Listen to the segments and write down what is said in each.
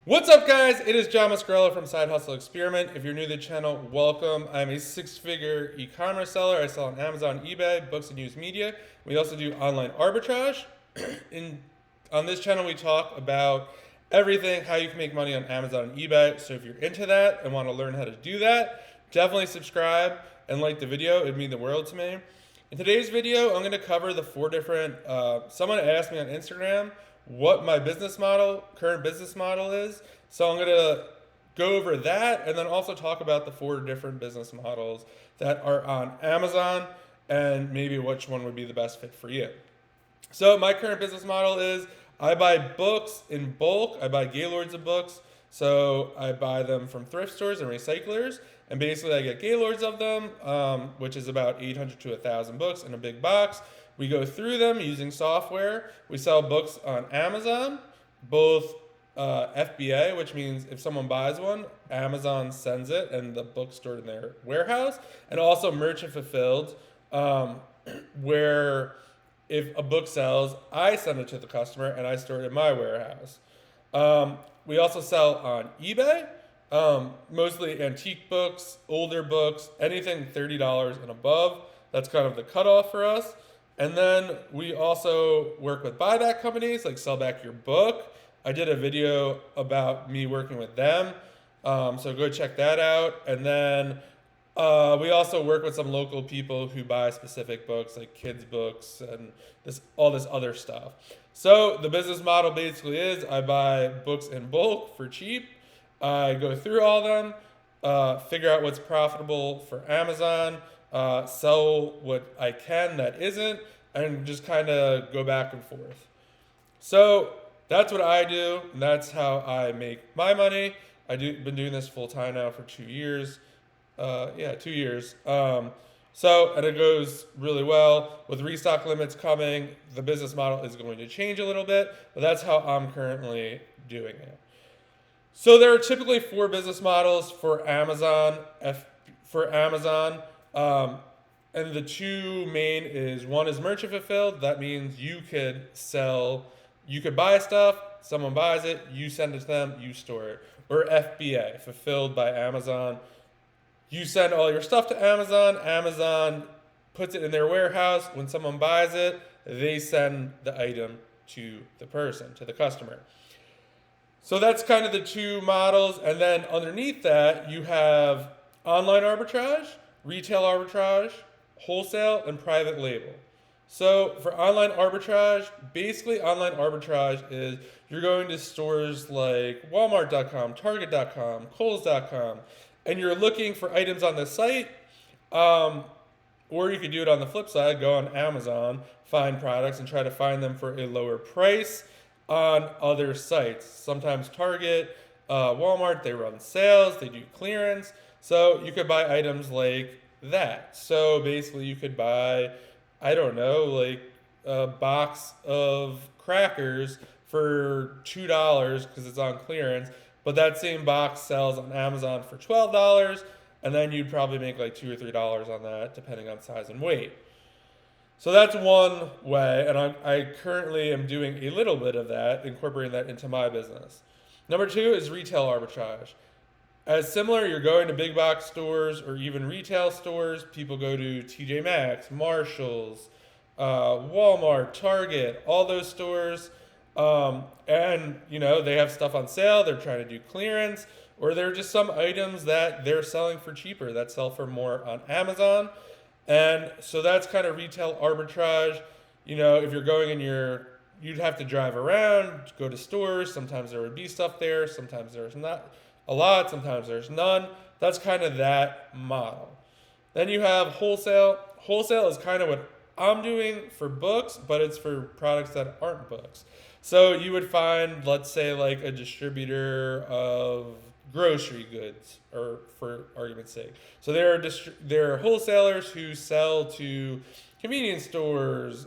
What's up, guys? It is John Muscarello from Side Hustle Experiment. If you're new to the channel, welcome. I'm a six-figure e-commerce seller. I sell on Amazon, eBay, books, and news media. We also do online arbitrage. On this channel, we talk about everything, how you can make money on Amazon and eBay. So if you're into that and want to learn how to do that, definitely subscribe and like the video. It'd mean the world to me. In today's video, I'm going to cover the four different, someone asked me on Instagram what my current business model is. So I'm going to go over that and then also talk about the four different business models that are on Amazon and maybe which one would be the best fit for you. So my current business model is I buy books in bulk. I buy gaylords of books. So I buy them from thrift stores and recyclers. And basically I get gaylords of them, which is about 800 to 1,000 books in a big box. We go through them using software. We sell books on Amazon, both FBA, which means if someone buys one, Amazon sends it and the book's stored in their warehouse, and also merchant fulfilled, where if a book sells, I send it to the customer and I store it in my warehouse. We also sell on eBay, mostly antique books, older books, anything $30 and above. That's kind of the cutoff for us. And then we also work with buyback companies like Sell Back Your Book. I did a video about me working with them, so go check that out. And then we also work with some local people who buy specific books like kids books and all this other stuff. So the business model basically is I buy books in bulk for cheap. I go through all of them, figure out what's profitable for Amazon, sell what I can that isn't, and just kind of go back and forth. So that's what I do, and that's how I make my money. Been doing this full time now for 2 years. 2 years. And it goes really well. With restock limits coming, the business model is going to change a little bit, but that's how I'm currently doing it. So there are typically four business models for Amazon. And the two main is one is merchant fulfilled. That means you could buy stuff, someone buys it, you send it to them, you store it. Or FBA, fulfilled by Amazon. You send all your stuff to Amazon, Amazon puts it in their warehouse. When someone buys it, they send the item to the person, to the customer. So that's kind of the two models. And then underneath that, you have online arbitrage, retail arbitrage, wholesale, and private label. So for online arbitrage, basically online arbitrage is you're going to stores like Walmart.com, Target.com, Kohl's.com, and you're looking for items on the site, or you could do it on the flip side, go on Amazon, find products and try to find them for a lower price on other sites. Sometimes Target, Walmart, they run sales, they do clearance. So you could buy items like that. So basically you could buy, I don't know, like a box of crackers for $2 because it's on clearance, but that same box sells on Amazon for $12, and then you'd probably make like $2 or $3 on that depending on size and weight. So that's one way, and I currently am doing a little bit of that, incorporating that into my business. Number two is retail arbitrage. As similar, you're going to big box stores or even retail stores. People go to TJ Maxx, Marshalls, Walmart, Target, all those stores. And they have stuff on sale. They're trying to do clearance, or there are just some items that they're selling for cheaper that sell for more on Amazon. And so that's kind of retail arbitrage. If you're going you'd have to drive around, go to stores. Sometimes there would be stuff there. Sometimes there's not a lot. Sometimes there's none. That's kind of that model. Then you have wholesale. Wholesale is kind of what I'm doing for books, but it's for products that aren't books. So you would find, let's say, like a distributor of grocery goods, or for argument's sake. So there are wholesalers who sell to convenience stores,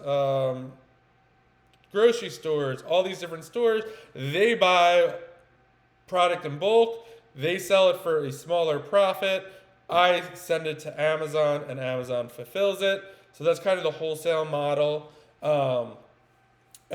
grocery stores, all these different stores. They buy product in bulk. They sell it for a smaller profit. I send it to Amazon, and Amazon fulfills it. So that's kind of the wholesale model. And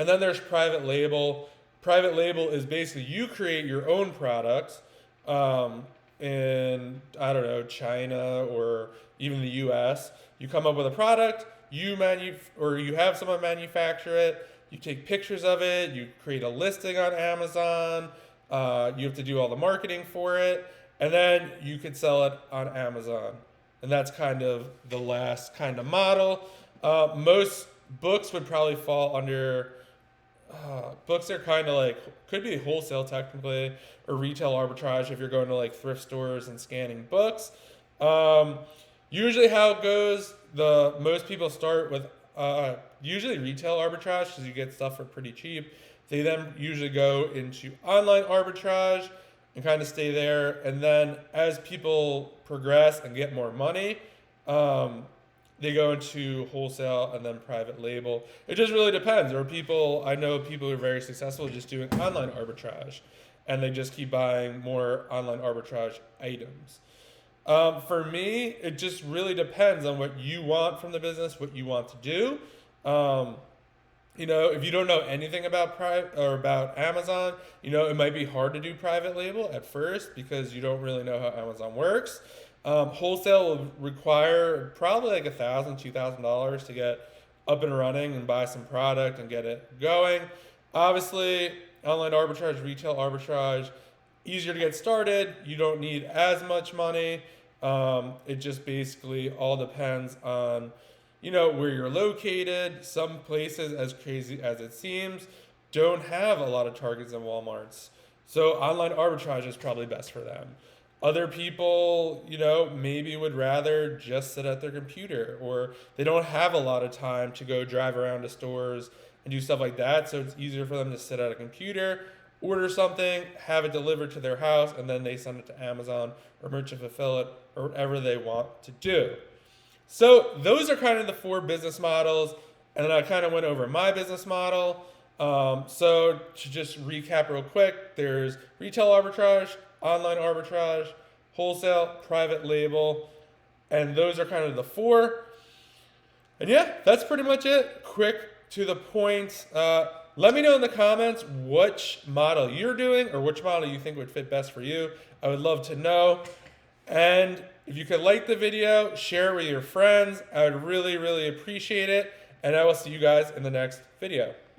then there's private label, Private label is basically you create your own products in, I don't know, China or even the US. You come up with a product, you have someone manufacture it, you take pictures of it, you create a listing on Amazon, you have to do all the marketing for it, and then you could sell it on Amazon. And that's kind of the last kind of model. Most books would probably fall under, books are kind of like, could be wholesale technically, or retail arbitrage if you're going to like thrift stores and scanning books. Usually how it goes, most people start with usually retail arbitrage because you get stuff for pretty cheap. They then usually go into online arbitrage and kind of stay there. And then as people progress and get more money, they go into wholesale and then private label. It just really depends. I know people who are very successful just doing online arbitrage, and they just keep buying more online arbitrage items. For me, it just really depends on what you want from the business, what you want to do. If you don't know anything about about Amazon, it might be hard to do private label at first because you don't really know how Amazon works. Wholesale will require probably like $1,000, $2,000 to get up and running and buy some product and get it going. Obviously, online arbitrage, retail arbitrage, easier to get started. You don't need as much money. It just basically all depends on, where you're located. Some places, as crazy as it seems, don't have a lot of Targets and Walmarts. So online arbitrage is probably best for them. Other people, maybe would rather just sit at their computer, or they don't have a lot of time to go drive around to stores and do stuff like that. So it's easier for them to sit at a computer, order something, have it delivered to their house, and then they send it to Amazon or Merchant Fulfill it or whatever they want to do. So those are kind of the 4 business models. And then I kind of went over my business model. So to just recap real quick, there's retail arbitrage, online arbitrage, wholesale, private label, and those are kind of the 4. And yeah, that's pretty much it. Quick, to the point. Let me know in the comments which model you're doing or which model you think would fit best for you. I would love to know. And if you could like the video, share it with your friends. I would really, really appreciate it. And I will see you guys in the next video.